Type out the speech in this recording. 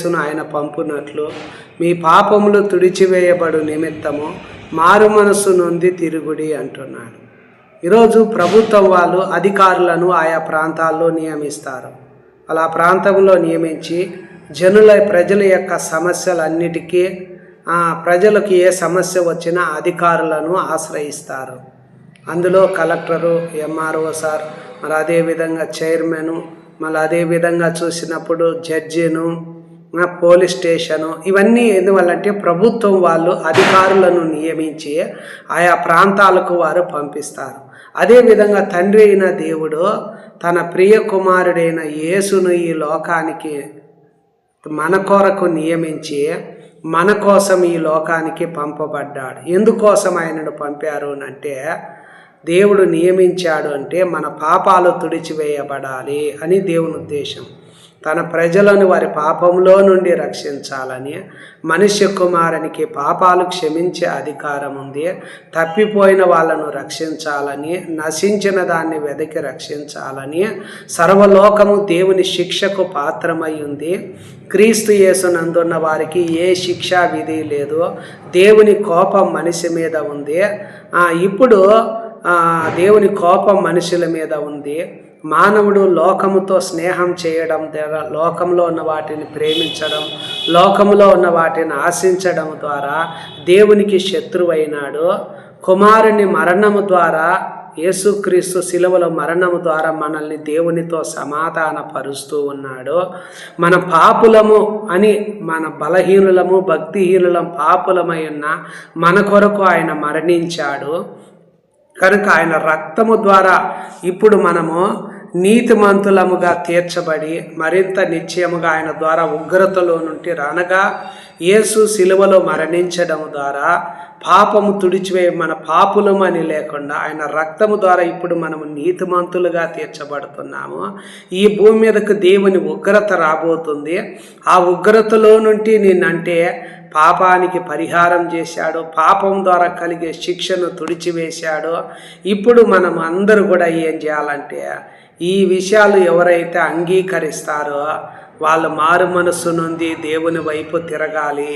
ఆయన పంపునట్లు మీ పాపములు తుడిచివేయబడు నిమిత్తము మారు మనస్సు నొంది తిరుగుడి అంటున్నాడు. ఈరోజు ప్రభుత్వం వాళ్ళు అధికారులను ఆయా ప్రాంతాల్లో నియమిస్తారు. అలా ప్రాంతంలో నియమించి ప్రజల యొక్క సమస్యలన్నిటికీ ప్రజలకు ఏ సమస్య వచ్చినా అధికారులను ఆశ్రయిస్తారు. అందులో కలెక్టరు, ఎంఆర్ఓ సార్, మరి అదేవిధంగా చైర్మను, మళ్ళీ అదేవిధంగా చూసినప్పుడు జడ్జిను, పోలీస్ స్టేషను, ఇవన్నీ ఎందువల్లంటే ప్రభుత్వం వాళ్ళు అధికారులను నియమించి ఆయా ప్రాంతాలకు వారు పంపిస్తారు. అదేవిధంగా తండ్రి అయిన దేవుడు తన ప్రియ కుమారుడైన యేసును ఈ లోకానికి మన కొరకు నియమించి మన కోసం ఈ లోకానికి పంపబడ్డాడు. ఎందుకోసం ఆయనను పంపారు అంటే దేవుడు నియమించాడు అంటే మన పాపాలు తుడిచివేయబడాలి అని దేవుని ఉద్దేశం. తన ప్రజలను వారి పాపంలో నుండి రక్షించాలని, మనుష్య కుమారునికి పాపాలు క్షమించే అధికారం ఉంది. తప్పిపోయిన వాళ్ళను రక్షించాలని, నశించిన దాన్ని వెదకి రక్షించాలని, సర్వలోకము దేవుని శిక్షకు పాత్రమై ఉంది. క్రీస్తు యేసునందున్న వారికి ఏ శిక్షా విధి లేదు. దేవుని కోపం మనిషి మీద ఉంది. ఇప్పుడు దేవుని కోపం మనుషుల మీద ఉంది. మానవుడు లోకముతో స్నేహం చేయడం ద్వారా, లోకంలో ఉన్న వాటిని ప్రేమించడం, లోకంలో ఉన్న వాటిని ఆశించడం ద్వారా దేవునికి శత్రువైనాడు. కుమారుని మరణము ద్వారా, యేసుక్రీస్తు శిలువలో మరణము ద్వారా మనల్ని దేవునితో సమాధానపరుస్తూ ఉన్నాడు. మన పాపులము అని, మన బలహీనులము, భక్తిహీనులం, పాపులమై ఉన్న మన కొరకు ఆయన మరణించాడు. కనుక ఆయన రక్తము ద్వారా ఇప్పుడు మనము నీతిమంతులముగా తీర్చబడి మరింత నిశ్చయముగా ఆయన ద్వారా ఉగ్రతలో నుండి రానగా యేసు శిలువలో మరణించడం ద్వారా పాపము తుడిచివేయ మన పాపులమని లేకుండా ఆయన రక్తము ద్వారా ఇప్పుడు మనము నీతిమంతులుగా తీర్చబడుతున్నాము. ఈ భూమి మీదకు దేవుని ఉగ్రత రాబోతుంది. ఆ ఉగ్రతలో నుండి నిన్నంటే పాపానికి పరిహారం చేశాడు. పాపం ద్వారా కలిగే శిక్షను తుడిచివేశాడు. ఇప్పుడు మనం అందరూ కూడా ఏం చేయాలంటే ఈ విషయాలు ఎవరైతే అంగీకరిస్తారో వాళ్ళు మారు మనస్సు నుండి దేవుని వైపు తిరగాలి.